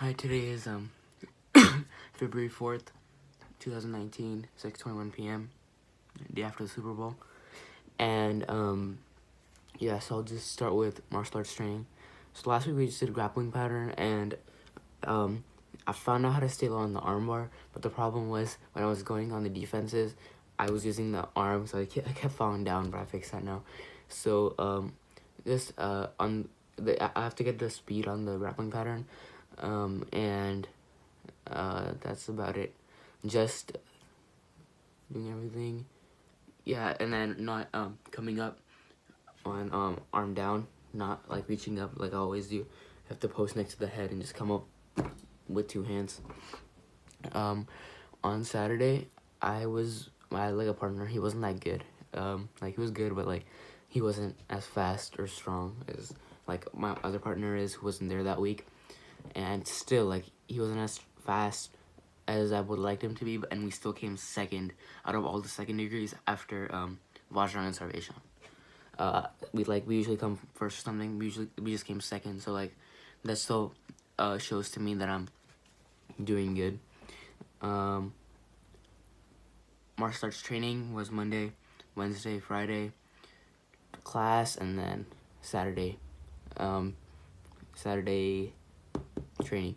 Hi, today is February 4th, 2019, 6:21 p.m., day after the Super Bowl. And yeah, so I'll just start with martial arts training. So last week we just did a grappling pattern, and I found out how to stay low on the armbar, but the problem was when I was going on the defenses, I was using the arm, so I kept falling down, but I fixed that now. So this on the I have to get the speed on the grappling pattern, and that's about it. Just doing everything. Yeah, and then not coming up on arm down, not like reaching up like I always do. I have to post next to the head and just come up with two hands. On Saturday, I had like a partner. He wasn't that good. Like he was good, but like he wasn't as fast or strong as like my other partner is, who wasn't there that week. And still, like, he wasn't as fast as I would like him to be, and we still came second out of all the second degrees after Vajrang and Sarvation. We usually come first or something. We just came second, so like that still shows to me that I'm doing good. Martial arts training was Monday, Wednesday, Friday class, and then Saturday Saturday training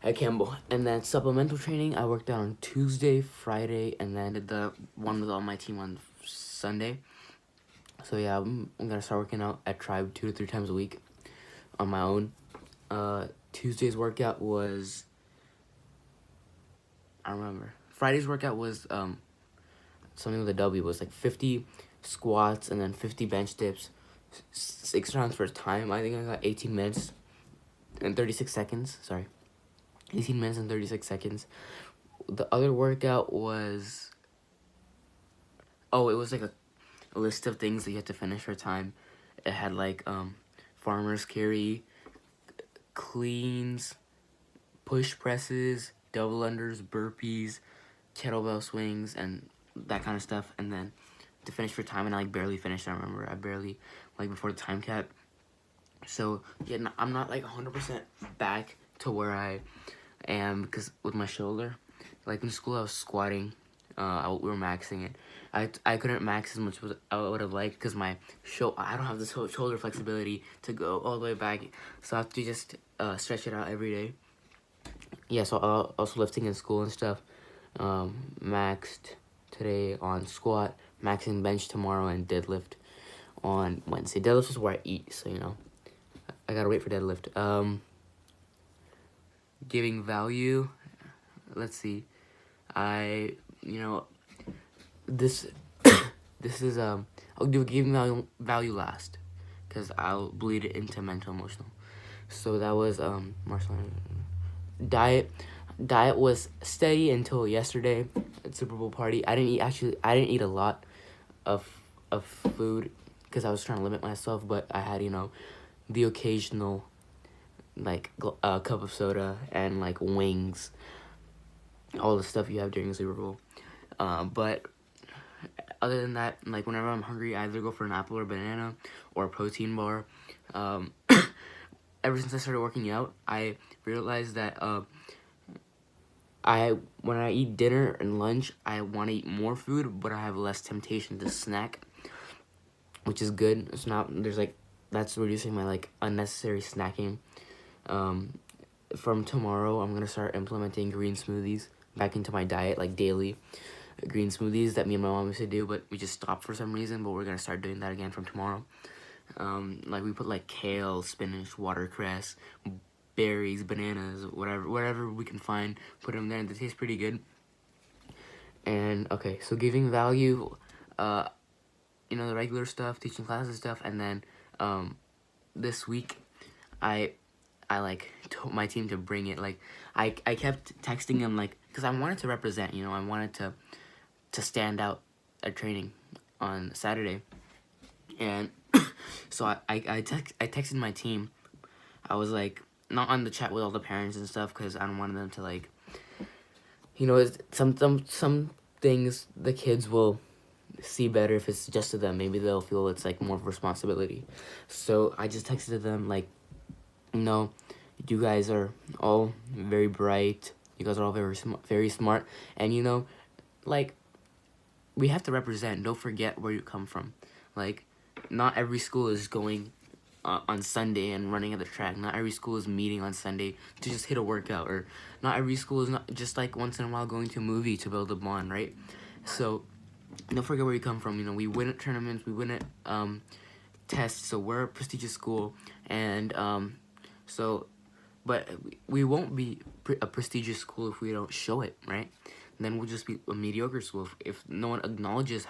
at Campbell. And then supplemental training, I worked out on Tuesday, Friday, and then did the one with all my team on Sunday. So yeah, I'm gonna start working out at Tribe 2 to 3 times a week on my own. Tuesday's workout was, I don't remember. Friday's workout was something with a W. It was like 50 squats and then 50 bench dips, 6 rounds for time. I think I got 18 minutes and 36 seconds. Sorry. 18 minutes and 36 seconds. The other workout was, it was like a list of things that you had to finish for time. It had like farmer's carry, cleans, push presses, double unders, burpees, kettlebell swings, and that kind of stuff. And then to finish for time, and I like barely finished. I remember I barely, like, before the time cap. So yeah, I'm not like 100% back to where I am, because with my shoulder, like in school I was squatting, we were maxing it. I couldn't max as much as I would have liked, because I don't have the shoulder flexibility to go all the way back, so I have to just stretch it out every day. Yeah, so also lifting in school and stuff. Maxed today on squat, maxing bench tomorrow, and deadlift on Wednesday. Deadlift is where I eat, so you know, I gotta wait for deadlift. Giving value, let's see, this this is I'll do giving value last, because I'll bleed it into mental emotional. So that was martial diet. Diet was steady until yesterday at Super Bowl party. I didn't eat a lot of food, because I was trying to limit myself, but I had, the occasional like cup of soda and like wings, all the stuff you have during the Super Bowl. But other than that, like whenever I'm hungry, I either go for an apple or banana or a protein bar. Ever since I started working out, I realized that when I eat dinner and lunch, I want to eat more food, but I have less temptation to snack, which is good. It's not that's reducing my like unnecessary snacking. From tomorrow, I'm gonna start implementing green smoothies back into my diet, like daily green smoothies that me and my mom used to do, but we just stopped for some reason. But we're gonna start doing that again from tomorrow. Like we put like kale, spinach, watercress, berries, bananas, whatever we can find, put them there, and they taste pretty good. And okay, so giving value, the regular stuff, teaching classes stuff, and then this week, I like told my team to bring it. Like I kept texting them, like, because I wanted to represent, I wanted to stand out at training on Saturday. And so I texted my team. I was like, not on the chat with all the parents and stuff, because I don't want them to like, some things the kids will see better if it's just to them. Maybe they'll feel it's like more of a responsibility. So I just texted them like, You guys are all very bright. You guys are all very smart, and like we have to represent. Don't forget where you come from. Like, not every school is going on Sunday and running at the track. Not every school is meeting on Sunday to just hit a workout, or not every school is not just like once in a while going to a movie to build a bond, right? So don't forget where you come from. We win at tournaments, we win at tests. So we're a prestigious school, and so but we won't be a prestigious school if we don't show it, right? Then we'll just be a mediocre school. If no one acknowledges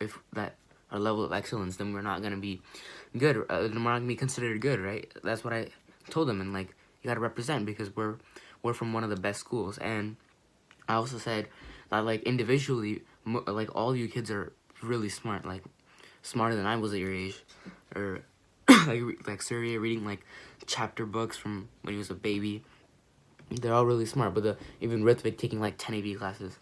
if that our level of excellence, then we're not gonna be good. Then we're not gonna be considered good, right? That's what I told them, and like, you gotta represent because we're from one of the best schools. And I also said that, like, individually, like, all you kids are really smart, like smarter than I was at your age, or like Surya reading like chapter books from when he was a baby. They're all really smart, but even Ritvik taking like 10 AP classes.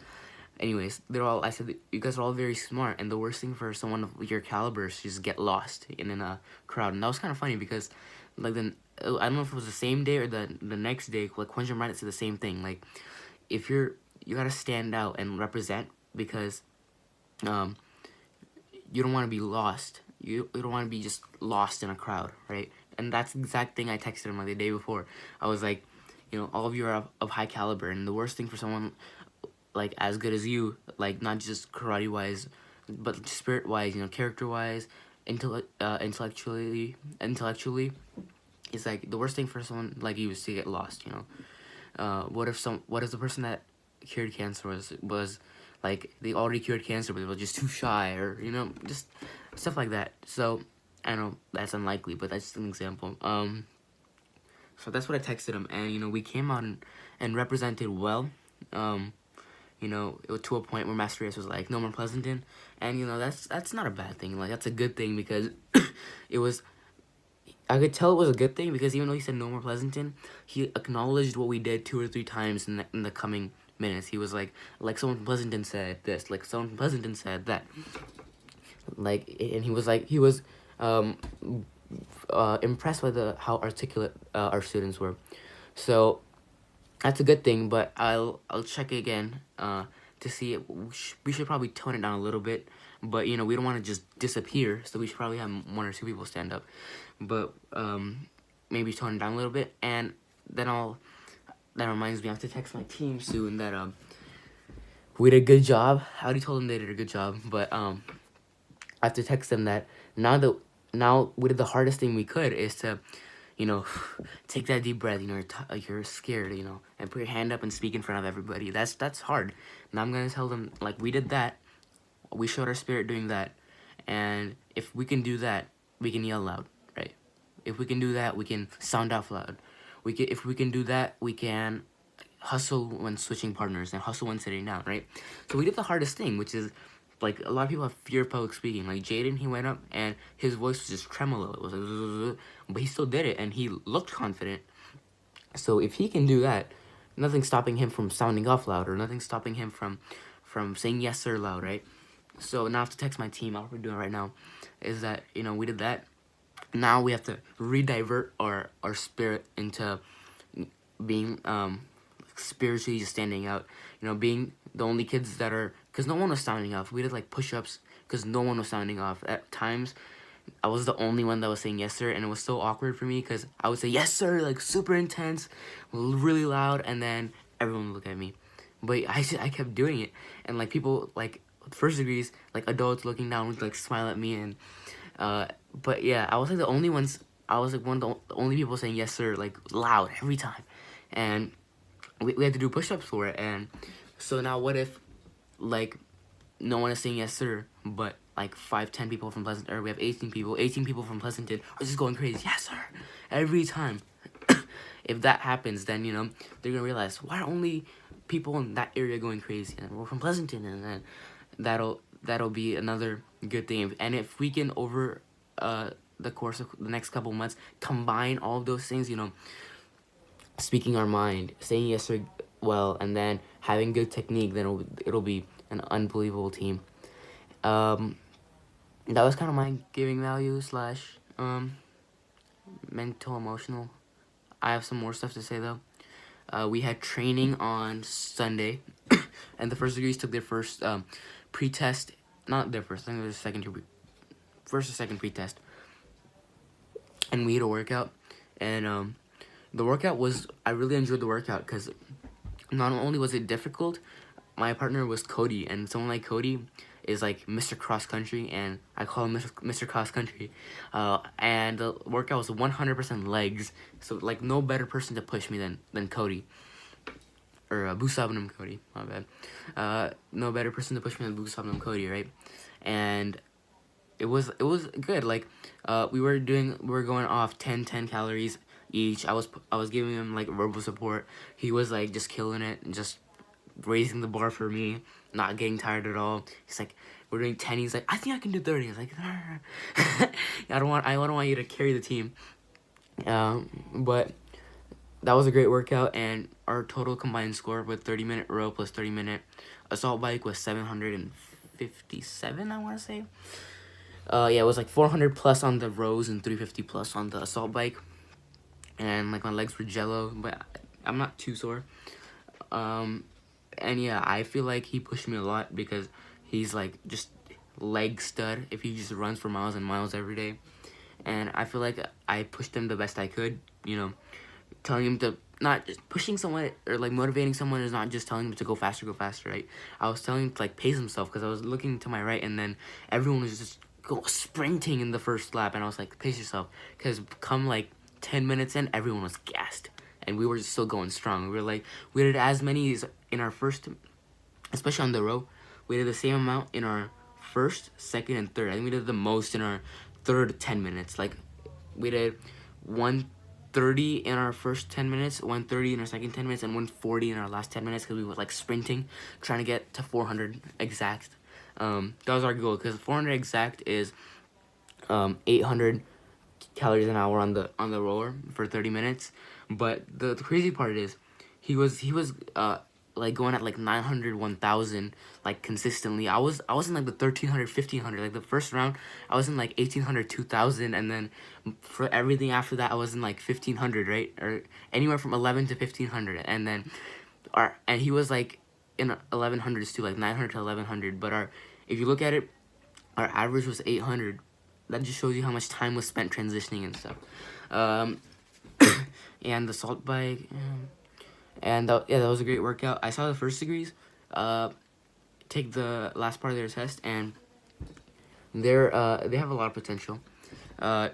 Anyways, I said that you guys are all very smart, and the worst thing for someone of your caliber is to just get lost in a crowd. And that was kind of funny because, like, I don't know if it was the same day or the next day, like, Quentin Reddit said the same thing. Like, if you gotta stand out and represent, because you don't want to be lost. You don't want to be just lost in a crowd, right? And that's the exact thing I texted him like the day before. I was like, all of you are of high caliber, and the worst thing for someone like as good as you, like, not just karate wise, but spirit wise, character wise, intellectually, is like the worst thing for someone like you is to get lost. What if the person that cured cancer was like, they already cured cancer but they were just too shy, or just stuff like that. So I know that's unlikely, but that's just an example. So that's what I texted him, and we came out and represented well. It was to a point where Master Race was like, no more Pleasanton, and that's not a bad thing. Like, that's a good thing, because I could tell it was a good thing, because even though he said no more Pleasanton, he acknowledged what we did 2 or 3 times in the coming minutes. He was like someone from Pleasanton said this, like someone from Pleasanton said that, like, and he was impressed by how articulate our students were. So that's a good thing, but I'll check again to see it. We should probably tone it down a little bit, but we don't want to just disappear, so we should probably have 1 or 2 people stand up, but maybe tone it down a little bit. And then that reminds me, I have to text my team soon that we did a good job. I already told them they did a good job, but I have to text them that now we did the hardest thing we could, is to take that deep breath. You're scared, and put your hand up and speak in front of everybody. That's hard. Now I'm gonna tell them, like, we did that. We showed our spirit doing that, and if we can do that, we can yell loud, right? If we can do that, we can sound off loud. If we can do that, we can hustle when switching partners and hustle when sitting down, right? So we did the hardest thing, which is, like, a lot of people have fear of public speaking. Like Jaden, he went up and his voice was just tremolo. It was like, but he still did it, and he looked confident. So if he can do that, nothing's stopping him from sounding off loud, or nothing's stopping him from saying yes sir loud, right? So now I have to text my team. All we're doing right now is that we did that. Now we have to redivert our spirit into being spiritually just standing out. Being the only kids that are, because no one was sounding off. We did like push-ups because no one was sounding off. At times, I was the only one that was saying yes sir, and it was so awkward for me because I would say yes sir, like super intense, really loud, and then everyone would look at me. But I kept doing it, and like people, like first degrees, like adults looking down would like smile at me, and but yeah, I was like the only ones. I was like one of the only people saying yes sir, like loud every time, and we had to do push-ups for it. And so now what if, like, no one is saying yes sir, but like 5-10 people from Pleasanton, or we have 18 people from Pleasanton are just going crazy, yes sir, every time. If that happens, then they're gonna realize, why are only people in that area going crazy, and we're from Pleasanton, and then that'll be another good thing. And if we can, over the course of the next couple months, combine all of those things, speaking our mind, saying yes sir well, and then having good technique, then it'll be an unbelievable team. That was kind of my giving value slash mental, emotional. I have some more stuff to say though. We had training on Sunday, and the first degrees took their first pre-test. Not their first. I think it was first or second pre-test, and we had a workout, and the workout was, I really enjoyed the workout because not only was it difficult, my partner was Cody, and someone like Cody is like Mr. Cross Country, and I call him Mr. Cross Country. And the workout was 100% legs, so like no better person to push me than Cody. Or Busabnam Cody, my bad. No better person to push me than Busabnam Cody, right? And it was good. Like we were going off 10 calories each. I was giving him like verbal support. He was like just killing it and just raising the bar for me, not getting tired at all. He's like, we're doing 10. He's like, I think I can do 30. I was like, I don't want you to carry the team. But that was a great workout, and our total combined score with 30-minute row plus 30-minute assault bike was 757, I want to say. Yeah, it was like 400 plus on the rows and 350 plus on the assault bike. And like my legs were jello, but I'm not too sore. And yeah, I feel like he pushed me a lot because he's like just leg stud if he just runs for miles and miles every day. And I feel like I pushed him the best I could, you know, telling him to, not just pushing someone or like motivating someone is not just telling him to go faster, right? I was telling him to like pace himself, because I was looking to my right and then everyone was just sprinting in the first lap, and I was like, pace yourself, because come like 10 minutes in, everyone was gassed and we were just still going strong. We did as many as in our first, especially on the row, we did the same amount in our first, second, and third. I think we did the most in our third 10 minutes. Like we did 130 in our first 10 minutes, 130 in our second 10 minutes, and 140 in our last 10 minutes, because we were like sprinting, trying to get to 400 exact. That was our goal, because 400 exact is 800 calories an hour on the roller for 30 minutes. But the crazy part is he was like going at like 900, 1000 like consistently. I was in like the 1300, 1500. Like the first round I was in like 1800, 2000, and then for everything after that I was in like 1500, right? Or anywhere from 11 to 1500. And then and he was like in 1100s too, like 900 to 1100. But if you look at it, our average was 800. That just shows you how much time was spent transitioning and stuff. And the salt bike, and that was a great workout. I saw the first degrees take the last part of their test, and they have a lot of potential. I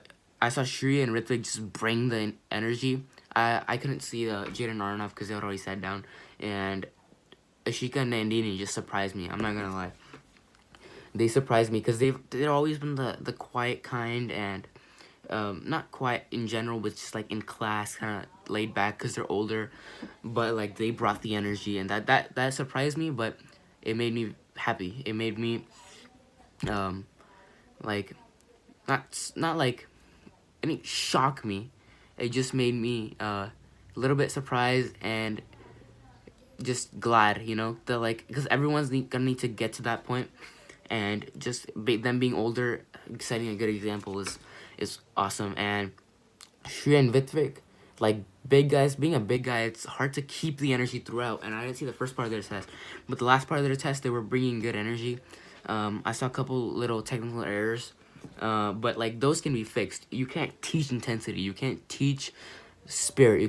saw Shri and Ritvik just bring the energy. I couldn't see Jaden Aronoff because they had already sat down, and Ashika and Nandini just surprised me. I'm not gonna lie. They surprised me because they've always been the quiet kind, and not quiet in general, but just like in class, kind of laid back because they're older. But like they brought the energy, and that surprised me, but it made me happy. It made me like not like, it didn't shock me. It just made me a little bit surprised and just glad, you know, that like, because everyone's gonna need to get to that point, and just them being older, setting a good example is awesome. And Shri and Vitvik, like big guys, being a big guy, it's hard to keep the energy throughout. And I didn't see the first part of their test, but the last part of their test, they were bringing good energy. I saw a couple little technical errors, but like those can be fixed. You can't teach intensity. You can't teach spirit.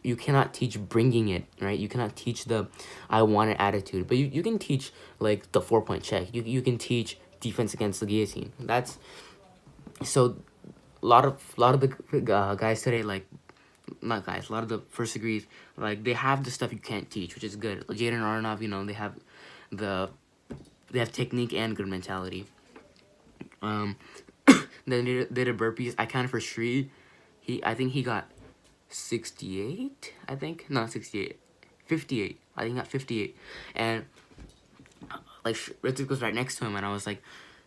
You cannot teach bringing it, right? You cannot teach the I want it attitude, but you can teach like the 4-point check. You can teach defense against the guillotine. That's so a lot of the guys today, like not guys, a lot of the first degrees, like they have the stuff you can't teach, which is good. Jaden Aronoff, you know, they have technique and good mentality. Then they did burpees. I counted for Shri. I think he got 68. I think not 68, 58. I think he got 58. And like Ritvik was right next to him, and I was like,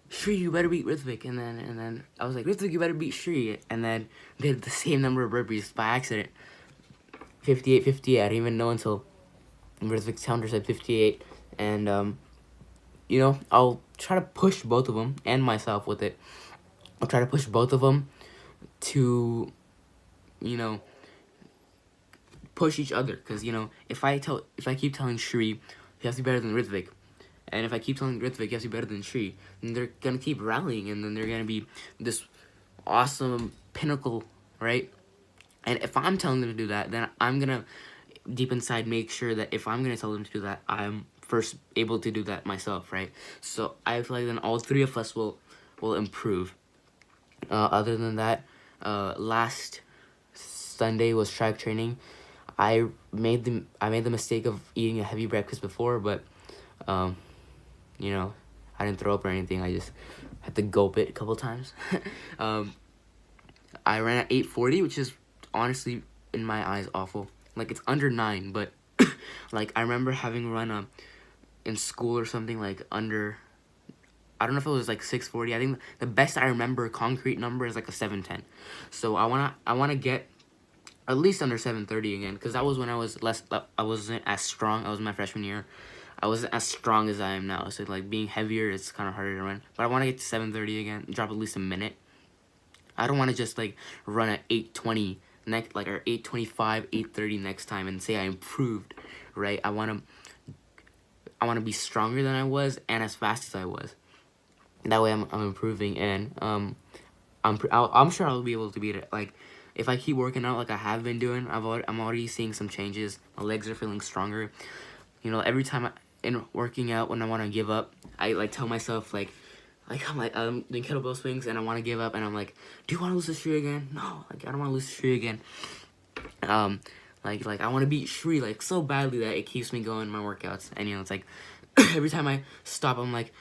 Shri, you better beat Ritvik. And then I was like, Ritvik, you better beat Shri. And then they did the same number of burpees by accident. 58, 58. I didn't even know until Ritvik's counter said 58. And you know, I'll try to push both of them and myself with it. I'll try to push both of them to, you know, push each other. Because, you know, if I keep telling Shri, you have to be better than Ritvik, and if I keep telling Ritvik, you have to be better than Shri, then they're going to keep rallying, and then they're going to be this awesome pinnacle, right? And if I'm telling them to do that, then I'm going to, deep inside, make sure that if I'm going to tell them to do that, I'm first able to do that myself, right? So I feel like then all three of us will improve. Other than that, last Sunday was track training. I made the mistake of eating a heavy breakfast before, but you know, I didn't throw up or anything. I just had to gulp it a couple times. I ran at 8:40, which is honestly in my eyes awful. Like, it's under 9, but like, I remember having run in school or something, like under, I don't know if it was like 6:40. I think the best I remember concrete number is like a 7:10. So I wanna get at least under 7:30 again, because that was when I wasn't as strong. I was in my freshman year. I wasn't as strong as I am now. So like, being heavier, it's kind of harder to run. But I want to get to 7:30 again, drop at least a minute. I don't want to just like run at 8:20 next, like, or 8:25, 8:30 next time and say I improved, right? I want to be stronger than I was and as fast as I was. That way I'm improving, and I'm sure I'll be able to beat it. Like, if I keep working out like I have been doing, I'm already seeing some changes. My legs are feeling stronger. You know, every time in working out, when I want to give up, I like tell myself like I'm doing kettlebell swings and I want to give up, and I'm like, do you want to lose to Shri again? No, like, I don't want to lose to Shri again. Like I want to beat Shri like so badly that it keeps me going in my workouts. And you know, it's like every time I stop, I'm like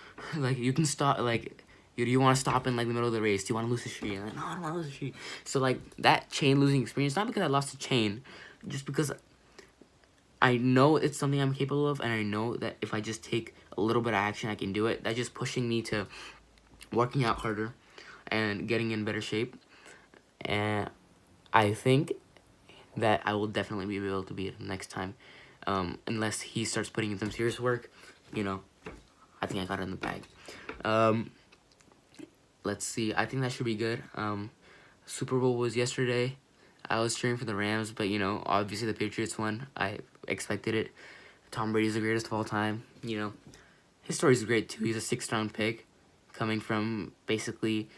you can stop, like, do you want to stop in like the middle of the race? Do you want to lose to Shri? And I'm like, no, I don't want to lose to Shri. So like, that chain losing experience, not because I lost a chain, just because I know it's something I'm capable of, and I know that if I just take a little bit of action, I can do it. That's just pushing me to working out harder and getting in better shape. And I think that I will definitely be able to beat him next time. Unless he starts putting in some serious work, you know, I think I got it in the bag. Let's see. I think that should be good. Super Bowl was yesterday. I was cheering for the Rams, but, you know, obviously the Patriots won. I expected it. Tom Brady's the greatest of all time. You know, his story's great, too. He's a 6th-round pick, coming from basically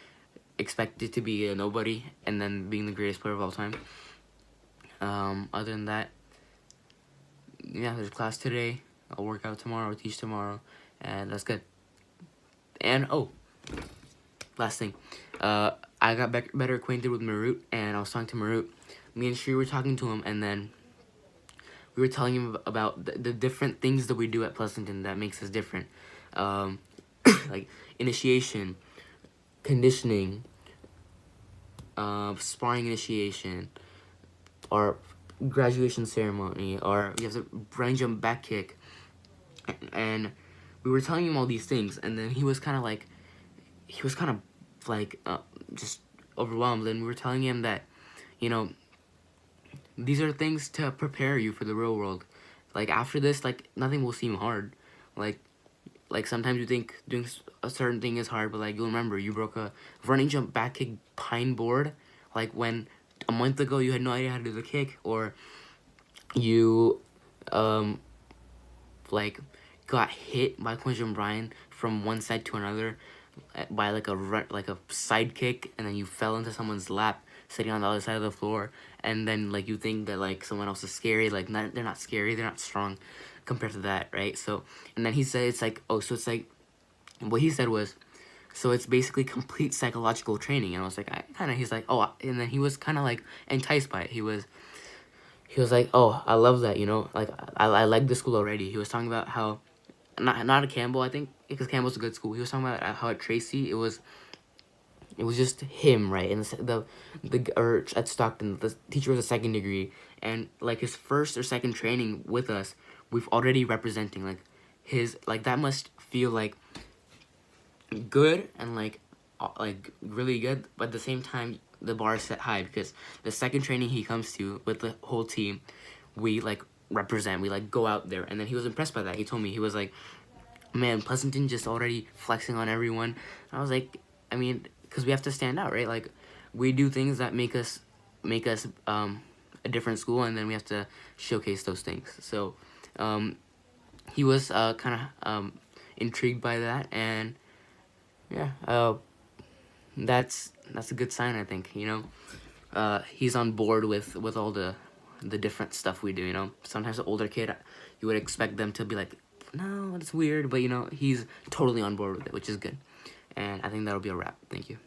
expected to be a nobody and then being the greatest player of all time. Other than that, yeah, there's class today. I'll work out tomorrow, I'll teach tomorrow, and that's good. And, oh, last thing. I got better acquainted with Marut, and I was talking to Marut. Me and Shri were talking to him, and then we were telling him about the different things that we do at Pleasanton that makes us different. Like initiation, conditioning, sparring initiation, or graduation ceremony, or you have to running jump back kick. And we were telling him all these things, and then he was kind of like, just overwhelmed. And we were telling him that, you know, these are things to prepare you for the real world. Like, after this, like, nothing will seem hard. Like sometimes you think doing a certain thing is hard, but like, you'll remember you broke a running jump back kick pine board, like when a month ago you had no idea how to do the kick, or you like got hit by Quinton Bryan from one side to another by like a side kick, and then you fell into someone's lap sitting on the other side of the floor, and then like you think that like someone else is scary. Like, they're not scary, they're not strong compared to that, right? So, and then he said it's like, oh, so it's like, what he said was, so it's basically complete psychological training. And I was like, he's like, oh, and then he was kind of like enticed by it. He was like, oh, I love that, you know, like, I like the school already. He was talking about how, not at Campbell, I think, because Campbell's a good school. He was talking about how at Tracy, it was just him, right? And or at Stockton, the teacher was a 2nd degree, and like his first or second training with us, we've already representing, like, that must feel like good and like really good, but at the same time the bar is set high, because the second training he comes to with the whole team, we like represent, we like go out there. And then he was impressed by that. He told me, he was like, man, Pleasanton just already flexing on everyone. And I was like, I mean, because we have to stand out, right? Like, we do things that make us a different school, and then we have to showcase those things. So he was kind of intrigued by that, and yeah, that's a good sign, I think. He's on board with all the different stuff we do. Sometimes an older kid, you would expect them to be like, no, that's weird, but he's totally on board with it, which is good. And I think that'll be a wrap. Thank you.